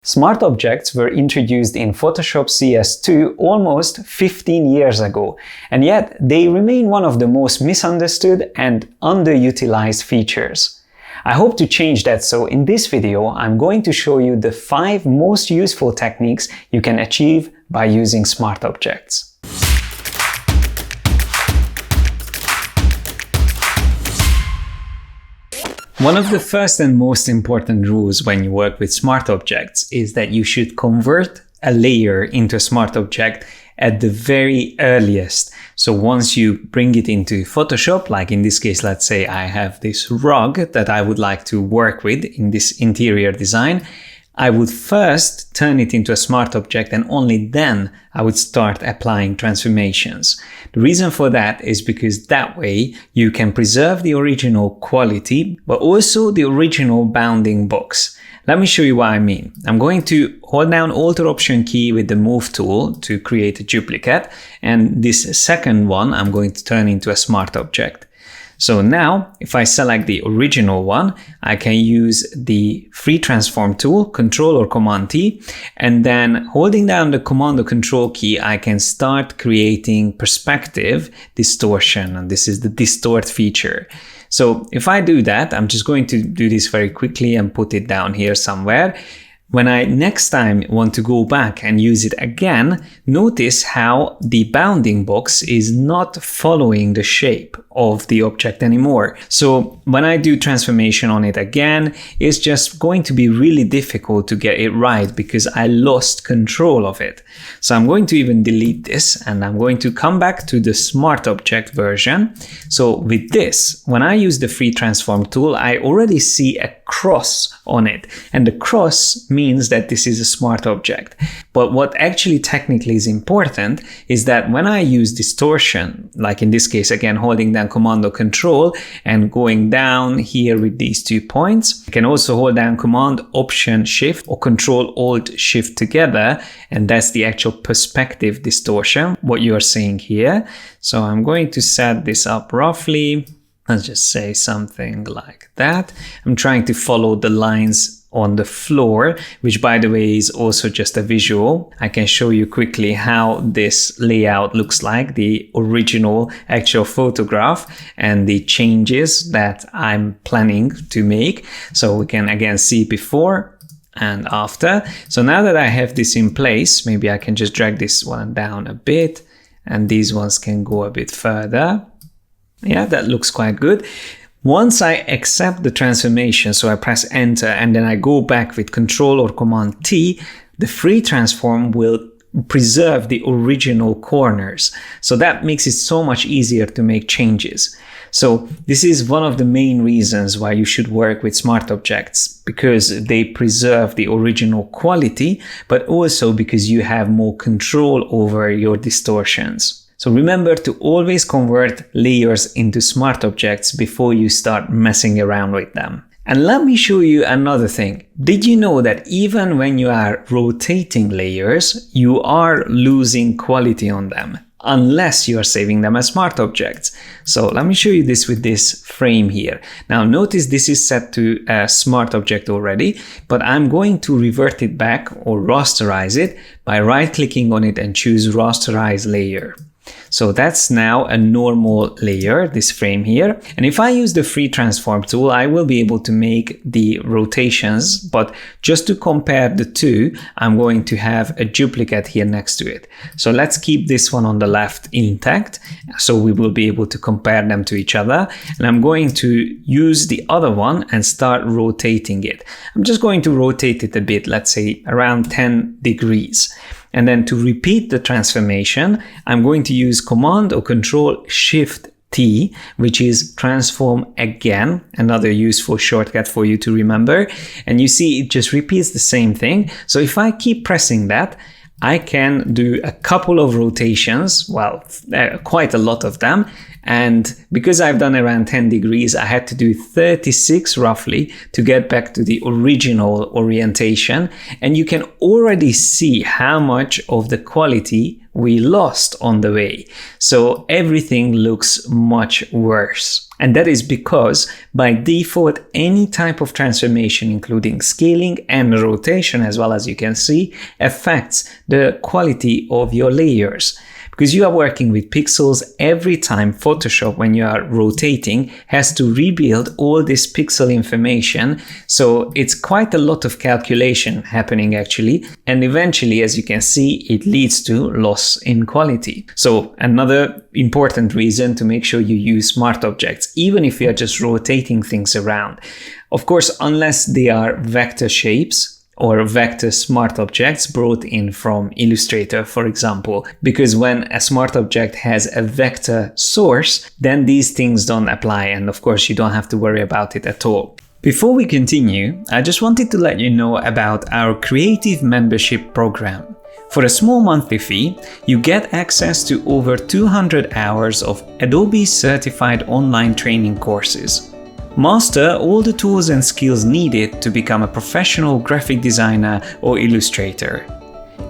Smart objects were introduced in Photoshop CS2 almost 15 years ago, and yet they remain one of the most misunderstood and underutilized features. I hope to change that, so in this video I'm going to show you the 5 most useful techniques you can achieve by using smart objects. One of the first and most important rules when you work with smart objects is that you should convert a layer into a smart object at the very earliest. So once you bring it into Photoshop, like in this case, let's say I have this rug that I would like to work with in this interior design, I would first turn it into a smart object and only then I would start applying transformations. The reason for that is because that way you can preserve the original quality, but also the original bounding box. Let me show you what I mean. I'm going to hold down Alt or Option key with the Move tool to create a duplicate, and this second one I'm going to turn into a smart object. So now, if I select the original one, I can use the Free Transform tool, Control or Command T, and then holding down the Command or Control key, I can start creating perspective distortion, and this is the distort feature. So if I do that, I'm just going to do this very quickly and put it down here somewhere. When I next time want to go back and use it again, notice how the bounding box is not following the shape of the object anymore. So when I do transformation on it again, it's just going to be really difficult to get it right because I lost control of it. So I'm going to even delete this and I'm going to come back to the smart object version. So with this, when I use the Free Transform tool, I already see a cross on it, and the cross means that this is a smart object. But what actually technically is important is that when I use distortion, like in this case again holding down Command or Control and going down here with these 2 points, I can also hold down Command Option Shift or Control Alt Shift together, and that's the actual perspective distortion, what you're seeing here. So I'm going to set this up roughly. Let's just say something like that. I'm trying to follow the lines on the floor, which by the way is also just a visual. I can show you quickly how this layout looks like, the original actual photograph and the changes that I'm planning to make. So we can again see before and after. So now that I have this in place, maybe I can just drag this one down a bit and these ones can go a bit further. Yeah, that looks quite good. Once I accept the transformation, so I press enter and then I go back with Control or Command T, the Free Transform will preserve the original corners. So that makes it so much easier to make changes. So this is one of the main reasons why you should work with smart objects, because they preserve the original quality, but also because you have more control over your distortions. So remember to always convert layers into smart objects before you start messing around with them. And let me show you another thing. Did you know that even when you are rotating layers, you are losing quality on them, unless you are saving them as smart objects? So let me show you this with this frame here. Now notice this is set to a smart object already, but I'm going to revert it back or rasterize it by right-clicking on it and choose rasterize layer. So that's now a normal layer, this frame here. And if I use the Free Transform tool, I will be able to make the rotations, but just to compare the two, I'm going to have a duplicate here next to it. So let's keep this one on the left intact, so we will be able to compare them to each other. And I'm going to use the other one and start rotating it. I'm just going to rotate it a bit, let's say around 10 degrees. And then to repeat the transformation, I'm going to use Command or Control Shift T, which is transform again, another useful shortcut for you to remember. And you see it just repeats the same thing. So if I keep pressing that, I can do a couple of rotations, well, quite a lot of them. And because I've done around 10 degrees, I had to do 36 roughly to get back to the original orientation. And you can already see how much of the quality we lost on the way. So everything looks much worse. And that is because by default, any type of transformation, including scaling and rotation, as well as you can see, affects the quality of your layers. Because you are working with pixels, every time Photoshop, when you are rotating, has to rebuild all this pixel information. So it's quite a lot of calculation happening actually. And eventually, as you can see, it leads to loss in quality. So another important reason to make sure you use smart objects, even if you're just rotating things around. Of course, unless they are vector shapes, or vector smart objects brought in from Illustrator, for example. Because when a smart object has a vector source, then these things don't apply, and of course you don't have to worry about it at all. Before we continue, I just wanted to let you know about our creative membership program. For a small monthly fee, you get access to over 200 hours of Adobe certified online training courses. Master all the tools and skills needed to become a professional graphic designer or illustrator.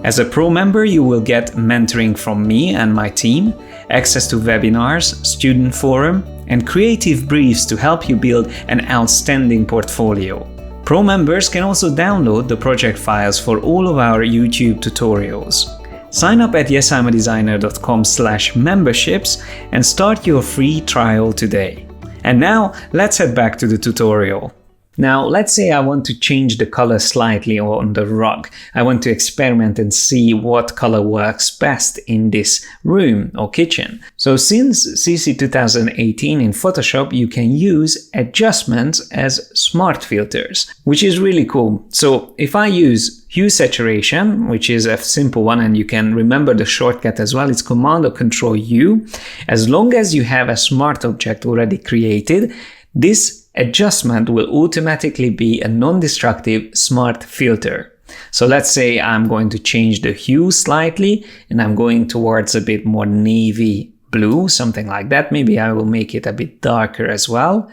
As a pro member, you will get mentoring from me and my team, access to webinars, student forum, and creative briefs to help you build an outstanding portfolio. Pro members can also download the project files for all of our YouTube tutorials. Sign up at yesimadesigner.com/memberships and start your free trial today. And now let's head back to the tutorial. Now let's say I want to change the color slightly on the rug. I want to experiment and see what color works best in this room or kitchen. So since CC 2018 in Photoshop, you can use adjustments as smart filters, which is really cool. So if I use hue saturation, which is a simple one, and you can remember the shortcut as well, it's Command or Control U. As long as you have a smart object already created, this adjustment will automatically be a non-destructive smart filter. So let's say I'm going to change the hue slightly and I'm going towards a bit more navy blue, something like that. Maybe I will make it a bit darker as well.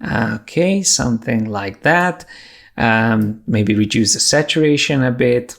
Okay, something like that. Maybe reduce the saturation a bit.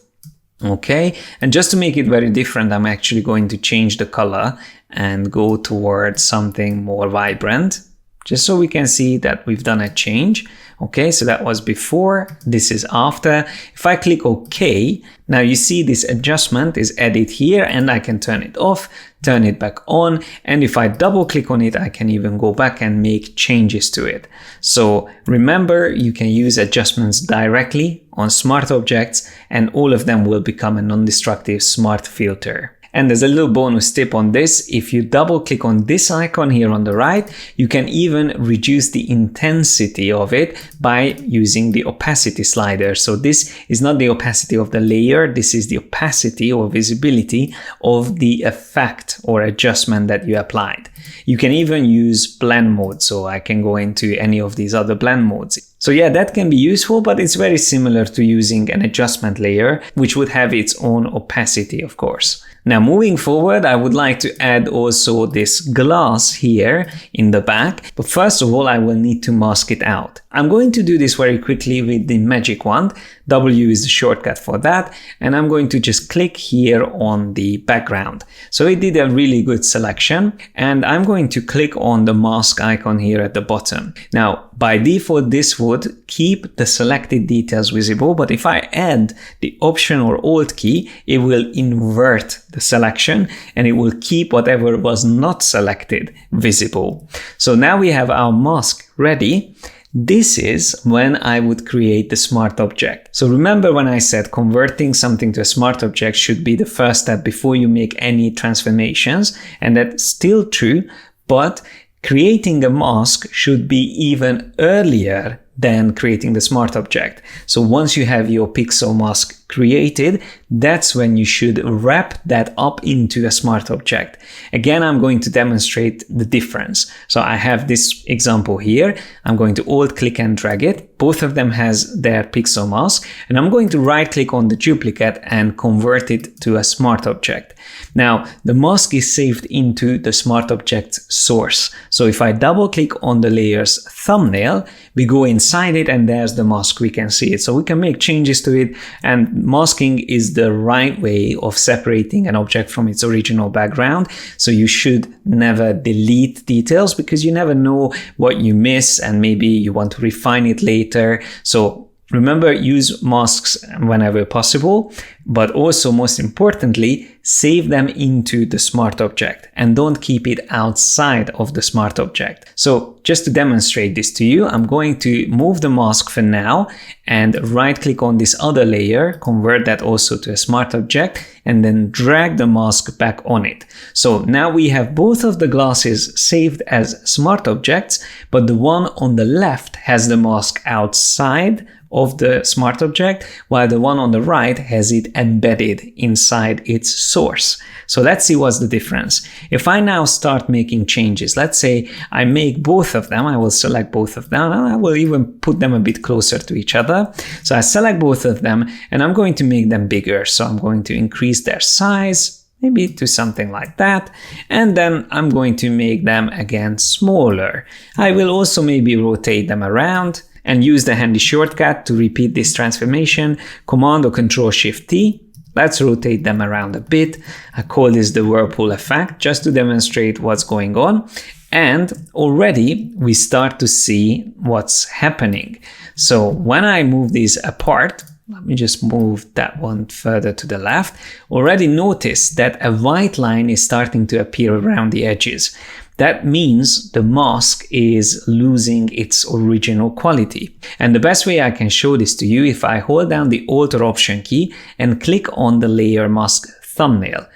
Okay, and just to make it very different, I'm actually going to change the color and go towards something more vibrant, just so we can see that we've done a change. Okay, so that was before, this is after. If I click OK, now you see this adjustment is added here, and I can turn it off, turn it back on, and if I double click on it, I can even go back and make changes to it. So remember, you can use adjustments directly on smart objects, and all of them will become a non-destructive smart filter. And there's a little bonus tip on this. If you double click on this icon here on the right, you can even reduce the intensity of it by using the opacity slider. So this is not the opacity of the layer, this is the opacity or visibility of the effect or adjustment that you applied. You can even use blend mode, so I can go into any of these other blend modes. So yeah, that can be useful, but it's very similar to using an adjustment layer, which would have its own opacity, of course. Now moving forward, I would like to add also this glass here in the back, but first of all I will need to mask it out. I'm going to do this very quickly with the magic wand. W is the shortcut for that, and I'm going to just click here on the background. So it did a really good selection, and I'm going to click on the mask icon here at the bottom. Now by default this would keep the selected details visible, but if I add the Option or Alt key, it will invert the selection and it will keep whatever was not selected visible. So now we have our mask ready. This is when I would create the smart object. So remember when I said converting something to a smart object should be the first step before you make any transformations, and that's still true, but creating a mask should be even earlier than creating the smart object. So once you have your pixel mask created, that's when you should wrap that up into a smart object. Again, I'm going to demonstrate the difference. So I have this example here. I'm going to Alt click and drag it. Both of them has their pixel mask, and I'm going to right click on the duplicate and convert it to a smart object. Now the mask is saved into the smart object source. So if I double click on the layer's thumbnail, we go inside it and there's the mask, we can see it. So we can make changes to it, and masking is the right way of separating an object from its original background. So you should never delete details because you never know what you miss and maybe you want to refine it later. So remember, use masks whenever possible, but also most importantly, save them into the smart object and don't keep it outside of the smart object. So just to demonstrate this to you, I'm going to move the mask for now and right click on this other layer, convert that also to a smart object, and then drag the mask back on it. So now we have both of the glasses saved as smart objects, but the one on the left has the mask outside of the smart object, while the one on the right has it embedded inside its source. So let's see what's the difference. If I now start making changes, let's say I make both of them, I will select both of them, and I will even put them a bit closer to each other. So I select both of them and I'm going to make them bigger. So I'm going to increase their size, maybe to something like that. And then I'm going to make them again smaller. I will also maybe rotate them around and use the handy shortcut to repeat this transformation, Command or Control Shift T. Let's rotate them around a bit. I call this the whirlpool effect just to demonstrate what's going on. And already we start to see what's happening. So when I move these apart, let me just move that one further to the left, already notice that a white line is starting to appear around the edges. That means the mask is losing its original quality. And the best way I can show this to you, if I hold down the Alt or Option key and click on the layer mask thumbnail.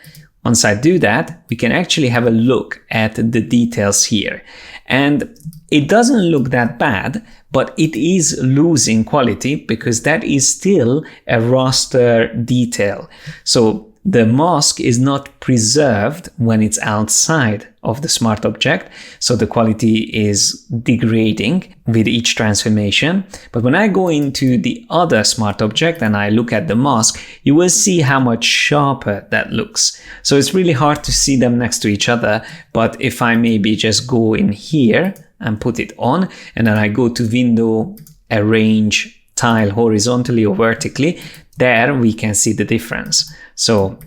Once I do that, we can actually have a look at the details here. And it doesn't look that bad, but it is losing quality because that is still a raster detail. So the mask is not preserved when it's outside of the smart object, so the quality is degrading with each transformation. But when I go into the other smart object and I look at the mask, you will see how much sharper that looks. So it's really hard to see them next to each other, but if I maybe just go in here and put it on, and then I go to Window, Arrange, Tile horizontally or vertically, there we can see the difference. So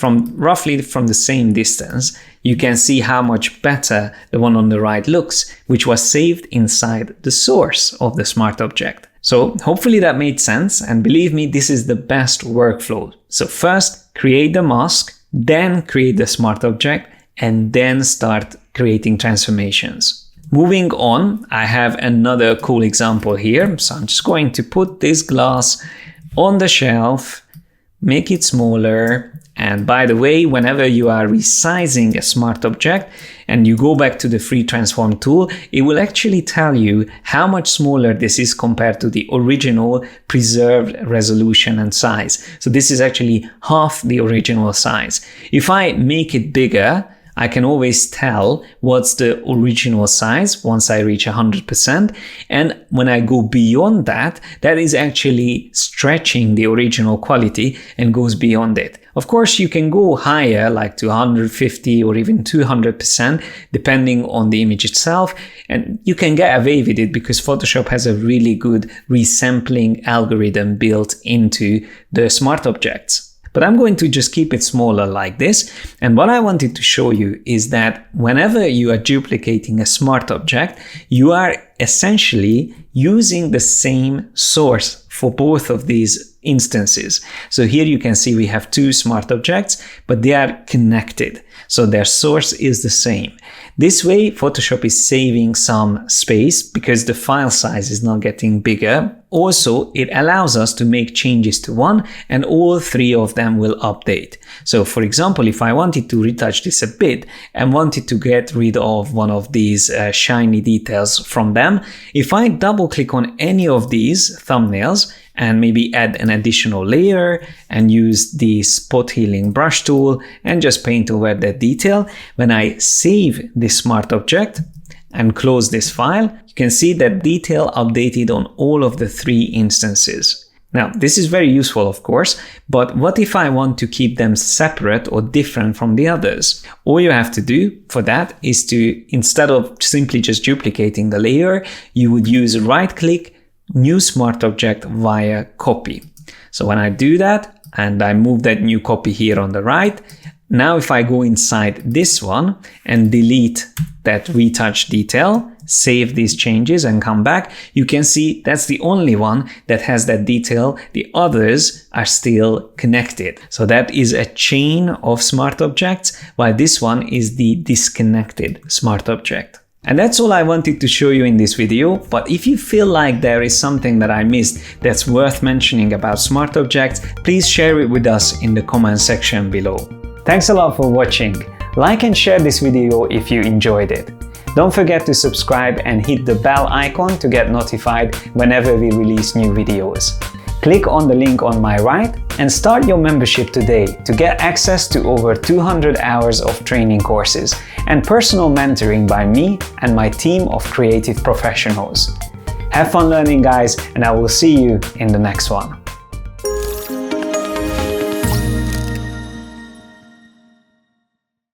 roughly from the same distance, you can see how much better the one on the right looks, which was saved inside the source of the smart object. So hopefully that made sense, and believe me, this is the best workflow. So first create the mask, then create the smart object, and then start creating transformations. Moving on, I have another cool example here. So I'm just going to put this glass on the shelf, make it smaller. And by the way, whenever you are resizing a smart object and you go back to the free transform tool, it will actually tell you how much smaller this is compared to the original preserved resolution and size. So this is actually half the original size. If I make it bigger, I can always tell what's the original size once I reach 100%. And when I go beyond that, that is actually stretching the original quality and goes beyond it. Of course, you can go higher, like to 150 or even 200%, depending on the image itself. And you can get away with it because Photoshop has a really good resampling algorithm built into the smart objects. But I'm going to just keep it smaller like this. And what I wanted to show you is that whenever you are duplicating a smart object, you are essentially using the same source for both of these instances. So here you can see we have two smart objects, but they are connected. So their source is the same. This way, Photoshop is saving some space because the file size is not getting bigger. Also, it allows us to make changes to one and all three of them will update. So for example, if I wanted to retouch this a bit and wanted to get rid of one of these shiny details from them, if I double click on any of these thumbnails and maybe add an additional layer and use the spot healing brush tool and just paint over that detail, when I save this smart object and close this file, you can see that detail updated on all of the three instances. Now, this is very useful, of course, but what if I want to keep them separate or different from the others? All you have to do for that is to, instead of simply just duplicating the layer, you would use right-click, New Smart Object via Copy. So when I do that and I move that new copy here on the right, now if I go inside this one and delete that retouch detail, save these changes and come back, you can see that's the only one that has that detail. The others are still connected. So that is a chain of smart objects, while this one is the disconnected smart object. And that's all I wanted to show you in this video, but if you feel like there is something that I missed that's worth mentioning about smart objects, please share it with us in the comment section below. Thanks a lot for watching. Like and share this video if you enjoyed it. Don't forget to subscribe and hit the bell icon to get notified whenever we release new videos. Click on the link on my right and start your membership today to get access to over 200 hours of training courses and personal mentoring by me and my team of creative professionals. Have fun learning, guys, and I will see you in the next one.